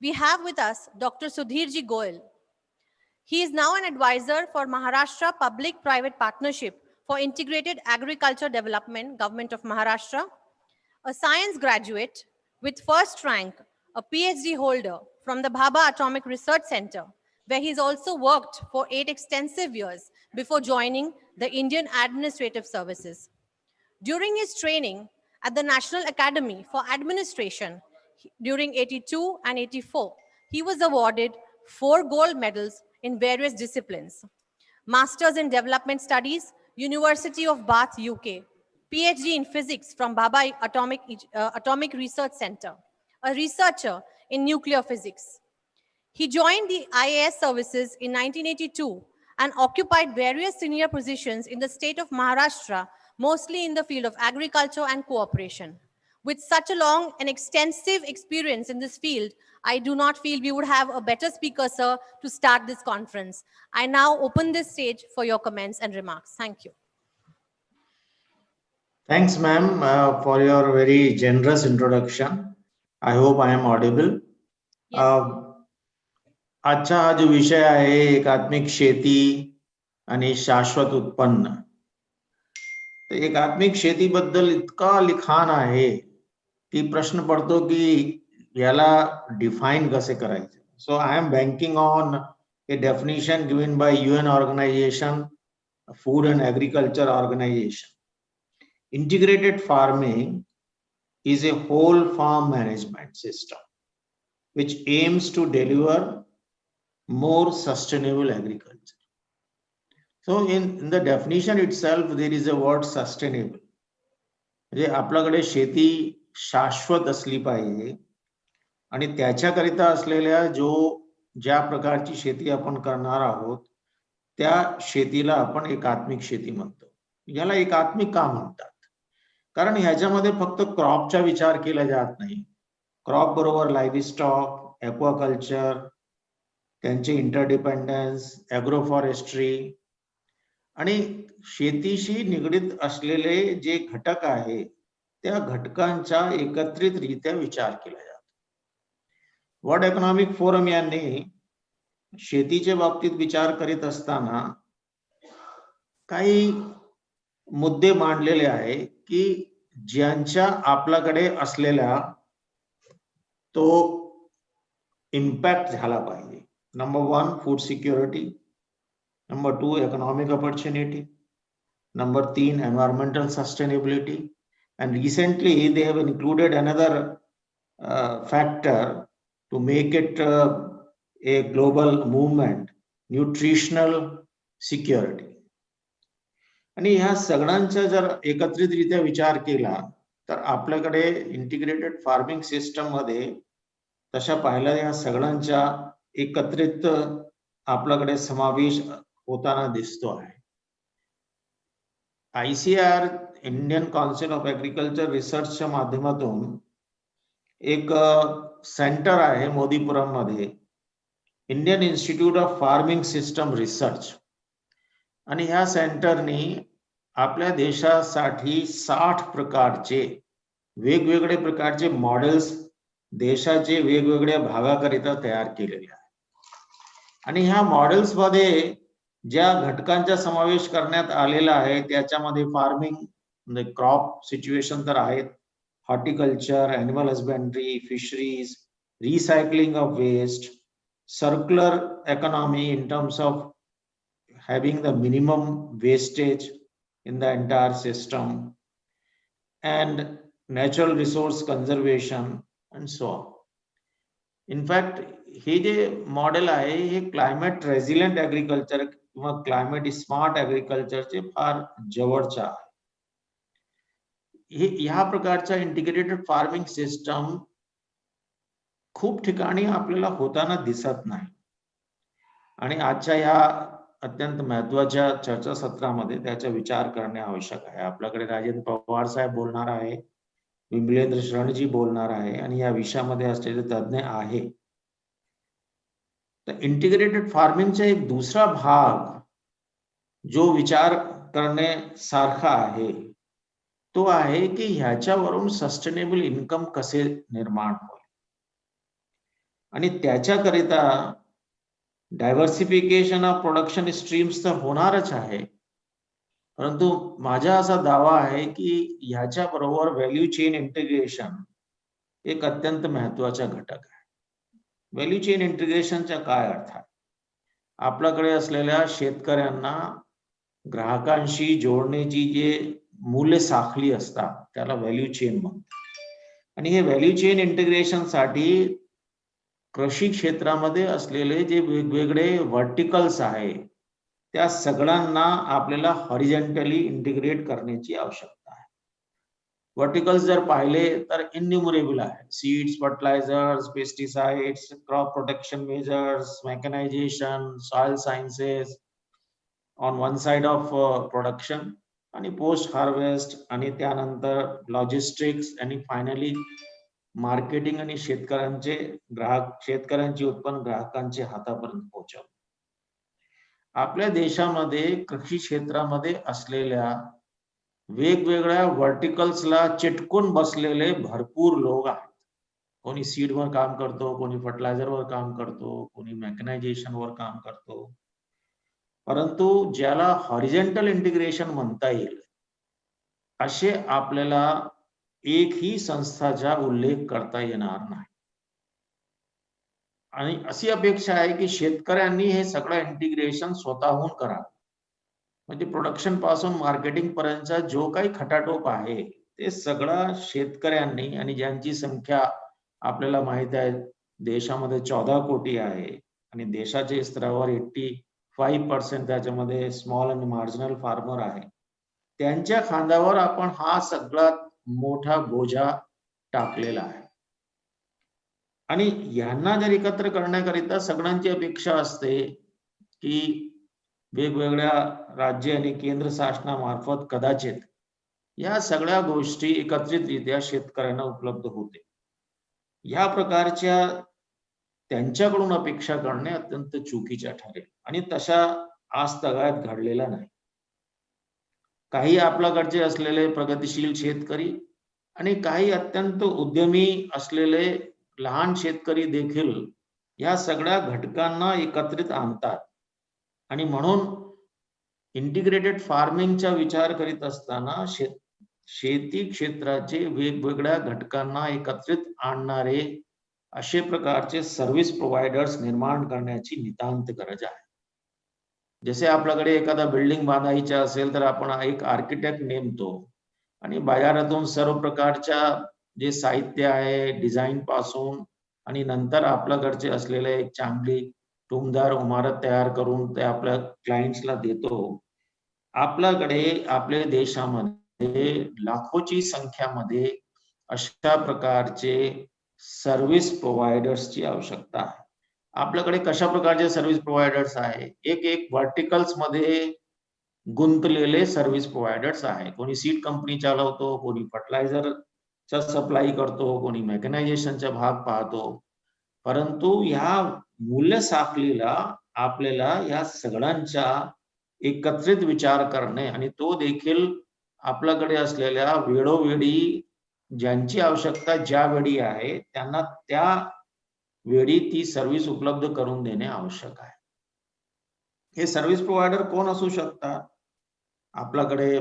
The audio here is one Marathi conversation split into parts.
we have with us Dr. Sudhirji Goyal. He is now an advisor for Maharashtra Public-Private Partnership for Integrated Agriculture Development, Government of Maharashtra, a science graduate with first rank, a PhD holder from the Bhabha Atomic Research Center, where he's also worked for 8 extensive years before joining the Indian Administrative Services. During his training at the National Academy for Administration during 82 and 84, he was awarded 4 gold medals in various disciplines. Masters in Development Studies, University of Bath, UK. PhD in Physics from Bhabha Atomic Research Center. A researcher in nuclear physics. He joined the IAS services in 1982 and occupied various senior positions in the state of Maharashtra, mostly in the field of agriculture and cooperation. With such a long and extensive experience in this field, I do not feel we would have a better speaker, sir, to start this conference. I now open this stage for your comments and remarks. Thank you. Thanks, ma'am, for your very generous introduction. I hope I am audible. Yes. आजचा हा जो विषय आहे एकात्मिक शेती आणि शाश्वत उत्पन्न. तर एकात्मिक शेतीबद्दल इतका लिखाण आहे की प्रश्न पडतो की याला डिफाइन कसे करायचे. So I am banking on a definition given by UN organisation, food and agriculture organisation. Integrated farming is a whole farm management system which aims to deliver more sustainable agriculture. So in the definition itself, there is a word sustainable. म्हणजे आपल्याकडे शेती शाश्वत असली पाहिजे आणि त्याच्याकरिता असलेल्या ज्या प्रकारची शेती आपण करणार आहोत त्या शेतीला आपण एकात्मिक शेती म्हणतो. याला एकात्मिक का म्हणतात? कारण ह्याच्यामध्ये फक्त क्रॉपचा विचार केला जात नाही. क्रॉप बरोबर लाईव्हस्टॉक, ॲक्वाकल्चर, त्यांचे इंटरडिपेंडन्स, ॲग्रोफॉरेस्ट्री आणि शेतीशी निगडित असलेले जे घटक आहे त्या घटकांचा एकत्रितरित्या विचार केला जातो. वर्ल्ड इकॉनॉमिक फोरम यांनी शेतीच्या बाबतीत विचार करीत असताना काही मुद्दे मांडलेले आहे की ज्यांच्या आपल्याकडे असलेला तो इम्पॅक्ट झाला पाहिजे. Number 1 food security, number 2 economic opportunity, number 3 environmental sustainability, and recently they have included another factor to make it a global movement, nutritional security. आणि ह्या सगळ्यांचा जर एकत्रितरित्या विचार केला तर आपल्याकडे इंटिग्रेटेड फार्मिंग सिस्टम मध्ये तशा पाहिला या सगळ्यांचा एकत्रित आपल्याकडे समावेश होताना दिसतो आहे. ICAR Indian council of agriculture रिसर्चच्या माध्यमातून एक सेंटर आहे मोदीपुरम मध्ये, Indian institute of farming system research. आणि ह्या सेंटरनी आपल्या देशासाठी 60 प्रकारचे वेगवेगळे प्रकारचे मॉडेल्स देशाचे वेगवेगळ्या भागाकरिता तयार केलेले आहे. आणि ह्या मॉडेल्स मध्ये ज्या घटकांचा समावेश करण्यात आलेला आहे त्याच्यामध्ये फार्मिंग म्हणजे क्रॉप सिच्युएशन तर आहेत, horticulture, animal husbandry, fisheries, recycling of waste, circular economy in terms of having the minimum wastage in the entire system, and natural resource conservation and so on. In fact, हे जे मॉडेल आहे हे क्लायमेट रेझिलियंट ॲग्रिकल्चर किंवा क्लायमेट स्मार्ट ॲग्रिकल्चरचे फार जवळचे आहे. ह्या प्रकारच्या इंटिग्रेटेड फार्मिंग सिस्टम खूप ठिकाणी आपल्याला होताना दिसत नाही. आणि आजच्या ह्या अत्यंत महत्वाच्या चर्चासत्रामध्ये त्याचा विचार करणे आवश्यक आहे. आपल्याकडे राजेंद्र पवार साहेब बोलणार आहे, विमलेंद्र शरणजी बोलणार आहे आणि या विषयामध्ये असलेले तज्ञ आहे. तर इंटिग्रेटेड फार्मिंगचा एक दुसरा भाग जो विचार करण्यासारखा आहे तो आहे की ह्याच्यावरून सस्टेनेबल इन्कम कसे निर्माण होईल. आणि त्याच्याकरिता डायव्हर्सिफिकेशन ऑफ प्रोडक्शन स्ट्रीम्स तर होणारच आहे, परंतु माझा असा दावा आहे की ह्याच्या बरोबर व्हॅल्यू चेन इंटिग्रेशन एक अत्यंत महत्वाचा घटक आहे. व्हॅल्यू चेन इंटिग्रेशनचा काय अर्थ आहे? आपल्याकडे असलेल्या शेतकऱ्यांना ग्राहकांशी जोडण्याची जे मूल्य साखळी असतात त्याला व्हॅल्यू चेन म्हणतात. आणि हे व्हॅल्यू चेन इंटिग्रेशन साठी कृषी क्षेत्रामध्ये असलेले जे वेगवेगळे व्हर्टिकल्स आहे त्या सगळ्यांना आपल्याला हॉरिझॉन्टली इंटिग्रेट करण्याची आवश्यकता आहे. व्हर्टिकल्स जर पाहिले तर इन्युमरेबल आहे. Seeds, fertilisers, pesticides, crop protection measures, mechanisation, soil sciences on one side of production आणि पोस्ट हार्वेस्ट आणि त्यानंतर लॉजिस्टिक्स आणि फायनली मार्केटिंग आणि शेतकऱ्यांची उत्पन्न ग्राहकांच्या हातापर्यंत पोहोचवणे. आपल्या देशामध्ये कृषी क्षेत्रामध्ये असलेल्या वेगवेगळ्या व्हर्टिकल्सला चिटकून बसलेले भरपूर लोक आहेत. कोणी सीडवर काम करतो, कोणी फर्टिलायझरवर काम करतो, कोणी मेकॅनायझेशनवर काम करतो. परंतु ज्याला हॉरिझॉन्टल इंटिग्रेशन म्हणता येईल असे आपल्याला एकही संस्थाचा उल्लेख करता येणार नाही. आणि अशी अपेक्षा आहे की शेतकऱ्यांनी हे सगळं इंटिग्रेशन स्वतःहून करावं. म्हणजे प्रोडक्शन पासून मार्केटिंग पर्यंतचा जो काही खटाटोप आहे ते सगळं शेतकऱ्यांनी, आणि ज्यांची संख्या आपल्याला माहित आहे देशामध्ये 14 कोटी आहे आणि देशाच्या स्तरावर 85% त्याच्यामध्ये स्मॉल आणि मार्जिनल फार्मर आहे, त्यांच्या खांद्यावर आपण हा सगळ्यात मोठा बोजा टाकलेला आहे. आणि यांना जर एकत्र करण्याकरिता सगळ्यांची अपेक्षा असते की वेगवेगळ्या राज्य आणि केंद्र शासनामार्फत कदाचित या सगळ्या गोष्टी एकत्रितरित्या शेतकऱ्यांना उपलब्ध होते. या प्रकारच्या त्यांच्याकडून अपेक्षा करणे अत्यंत चुकीच्या ठरेल आणि तशा आज तगायत घडलेला नाही. काही आपल्याकडचे असलेले प्रगतिशील शेतकरी आणि काही अत्यंत उद्यमी असलेले लहान शेतकरी देखील या सगळ्या घटकांना एकत्रित आणतात. आणि म्हणून इंटिग्रेटेड फार्मिंगचा विचार करीत असताना शेती क्षेत्राचे वेगवेगळ्या घटकांना एकत्रित आणणारे असे प्रकारचे सर्व्हिस प्रोव्हायडर्स निर्माण करण्याची नितांत गरज आहे. जसे आपल्याकडे एखादा बिल्डिंग बांधायचा असेल तर आपण एक आर्किटेक्ट नेमतो आणि बाजारातून सर्व प्रकारच्या जे साहित्य आहे डिझाईन पासून आणि नंतर आपल्याकडचे असलेले एक चांगली टुमदार इमारत तयार करून ते आपल्या क्लायंट्सला देतो. आपल्याकडे आपल्या देशामध्ये लाखोची संख्यामध्ये अशा प्रकारचे सर्व्हिस प्रोव्हायडर्सची आवश्यकता आहे. आपल्याकडे कशा प्रकारचे सर्व्हिस प्रोव्हायडर्स आहे? एक व्हर्टिकल्स मध्ये गुंतलेले सर्व्हिस प्रोव्हायडर्स आहे. कोणी सीड कंपनी चालवतो, कोणी फर्टिलायझरचा सप्लाय करतो, कोणी मेकॅनायझेशनचा भाग पाहतो. परंतु ह्या मूल्य साखळीला आपल्याला या सगळ्यांचा एकत्रित विचार करणे आणि तो देखील आपल्याकडे असलेल्या वेळोवेळी ज्यांची आवश्यकता ज्या वेळी आहे त्यांना त्या वेळी ती सर्व्हिस उपलब्ध करून देणे आवश्यक आहे. हे सर्व्हिस प्रोव्हायडर कोण असू शकतात? आपल्याकडे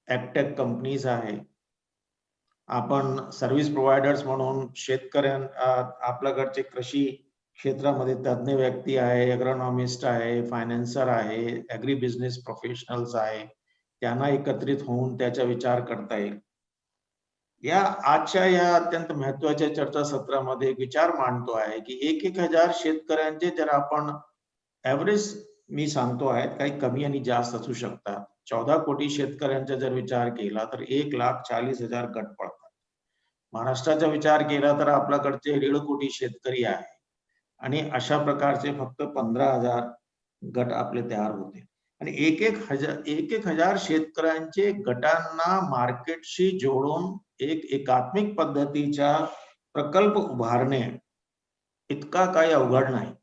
ऍग्टेक कंपनीज आहे. आपण सर्व्हिस प्रोव्हायडर्स म्हणून आपल्याकडचे कृषी क्षेत्रामध्ये तज्ञ व्यक्ती आहे, एग्रोनॉमिस्ट आहे, फायनान्सर आहे, ऍग्री बिझनेस प्रोफेशनल्स आहे, त्यांना एकत्रित होऊन त्याचा विचार करता येईल. या आजच्या या अत्यंत महत्वाच्या चर्चासत्रामध्ये एक विचार मांडतो आहे की 1,000 शेतकऱ्यांचे जर आपण ऍव्हरेज मी सांगतो आहेत, काही कमी आणि जास्त असू शकतात. 14 कोटी शेतकऱ्यांचा जर विचार केला तर 1,40,000 गट पडतात. महाराष्ट्राचा विचार केला तर आपल्याकडचे 1.5 कोटी शेतकरी आहे आणि अशा प्रकारचे फक्त 15,000 गट आपले तयार होते. आणि एक हजार शेतकऱ्यांचे गटांना मार्केटशी जोडून एक एकात्मिक पद्धतीचा प्रकल्प उभारणे इतका काही अवघड नाही.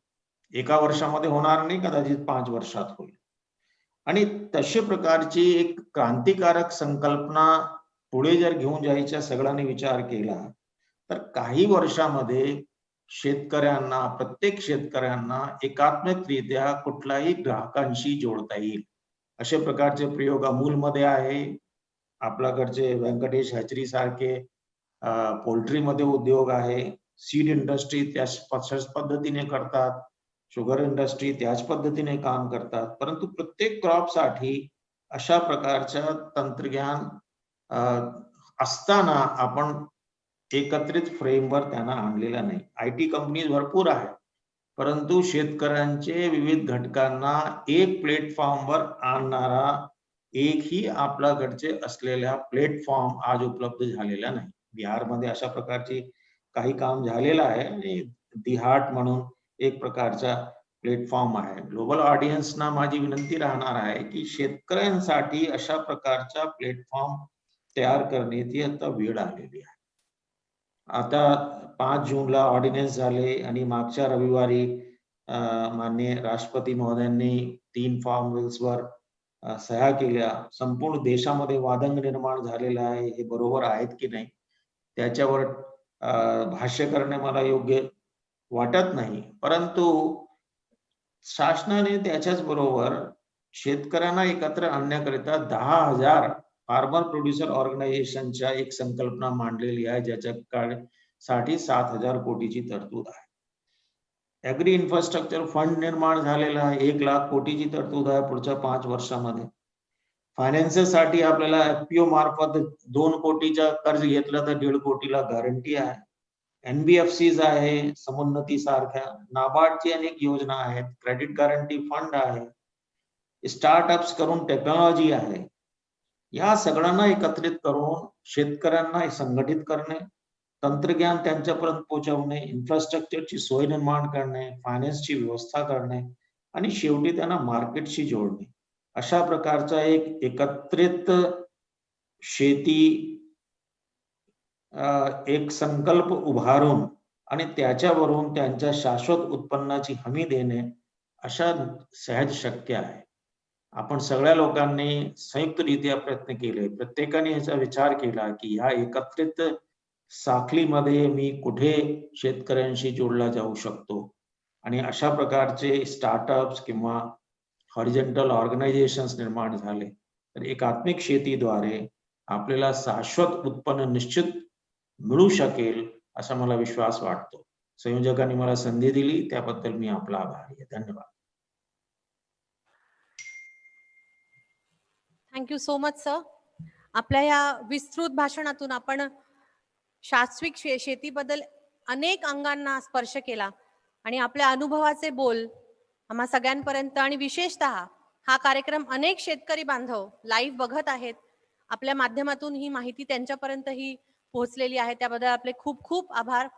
एका वर्षामध्ये होणार नाही, कदाचित 5 वर्षात होईल. आणि तशा प्रकारची एक क्रांतिकारक संकल्पना पुढे जर घेऊन जायचा सगळ्यांनी विचार केला तर काही वर्षामध्ये शेतकऱ्यांना, प्रत्येक शेतकऱ्यांना एकात्मिकरित्या कुठल्याही ग्राहकांशी जोडता येईल अशा प्रकारचे प्रयोग अमूलमध्ये आहे. आपल्याकडचे व्यंकटेश हॅचरी सारखे पोल्ट्रीमध्ये उद्योग आहे. सीड इंडस्ट्री त्याच पद्धतीने करतात. शुगर इंडस्ट्री त्याच पद्धतीने काम करतात. परंतु प्रत्येक क्रॉपसाठी अशा प्रकारच्या तंत्रज्ञान असताना आपण एकत्रित फ्रेमवर त्यांना आणलेला नाही. IT कंपनीज भरपूर आहेत, परंतु शेतकऱ्यांचे विविध घटकांना एक प्लॅटफॉर्मवर आणणारा एकही आपल्याकडचे असलेल्या प्लॅटफॉर्म आज उपलब्ध झालेला नाही. बिहारमध्ये अशा प्रकारची काही काम झालेलं आहे आणि दिहाट म्हणून एक प्रकारचा प्लॅटफॉर्म आहे. ग्लोबल ऑडियन्सना माझी विनंती राहणार आहे की शेतकऱ्यांसाठी अशा प्रकारचा प्लॅटफॉर्म तयार करण्याची आता वेळ आलेली आहे. आता 5 जूनला ऑर्डिनन्स झाले आणि मागच्या रविवारी माननीय राष्ट्रपती महोदयांनी 3 फार्म बिल्सवर सह्या केल्या. संपूर्ण देशामध्ये वादंग निर्माण झालेला आहे. हे बरोबर आहेत की नाही त्याच्यावर भाष्य करणे मला योग्य वाटत नाही. परंतु शासनाने त्याच्याच बरोबर शेतकऱ्यांना एकत्र आणण्याकरिता 10,000 फार्मर प्रोड्युसर ऑर्गनायझेशनच्या एक संकल्पना मांडलेली आहे, ज्याच्यासाठी 7,000 कोटीची तरतूद आहे. ऍग्री इन्फ्रास्ट्रक्चर फंड निर्माण झालेला आहे. 1 लाख कोटीची तरतूद आहे पुढच्या 5 वर्षामध्ये. फायनान्ससाठी आपल्याला FPO मार्फत 2 कोटीचा कर्ज घेतलं तर 1.5 कोटीला गॅरंटी आहे. NBFCs आहे, समुन्नती सारख्या नाबार्डची अनेक योजना आहेत, क्रेडिट गॅरंटी फंड आहे, स्टार्टअप्स करून टेक्नॉलॉजी आहे. या सगळ्यांना एकत्रित करून शेतकऱ्यांना संघटित करणे, तंत्रज्ञान त्यांच्यापर्यंत पोहोचवणे, इन्फ्रास्ट्रक्चरची सोय निर्माण करणे, फायनान्सची व्यवस्था करणे आणि शेवटी त्यांना मार्केटशी जोडणे, अशा प्रकारचा एक एकत्रित शेती एक संकल्प उभारून आणि त्याच्यावरून त्यांच्या शाश्वत उत्पन्नाची हमी देणे अशा सहज शक्य आहे. आपण सगळ्या लोकांनी संयुक्तरित्या प्रयत्न केले. प्रत्येकाने याचा विचार केला की ह्या एकत्रित साखळीमध्ये मी कुठे शेतकऱ्यांशी जोडला जाऊ शकतो आणि अशा प्रकारचे स्टार्टअप्स किंवा हॉरिझॉन्टल ऑर्गनायझेशन्स निर्माण झाले तर एकात्मिक शेतीद्वारे आपल्याला शाश्वत उत्पन्न निश्चित मिळू शकेल असा मला विश्वास वाटतो. संयोजकांनी मला संधी दिली त्याबद्दल मी आपला आभारी आहे. धन्यवाद. Thank you so much sir. आपल्या या विस्तृत भाषणातून आपण शाश्वत शेतीबद्दल अनेक अंगांना स्पर्श केला आणि आपल्या अनुभवाचे बोल आम्हा सगळ्यांपर्यंत आणि विशेषतः हा कार्यक्रम अनेक शेतकरी बांधव लाईव्ह बघत आहेत. आपल्या माध्यमातून ही माहिती त्यांच्यापर्यंत ही पोहोचलेली आहे त्याबद्दल आपले खूप खूप आभार.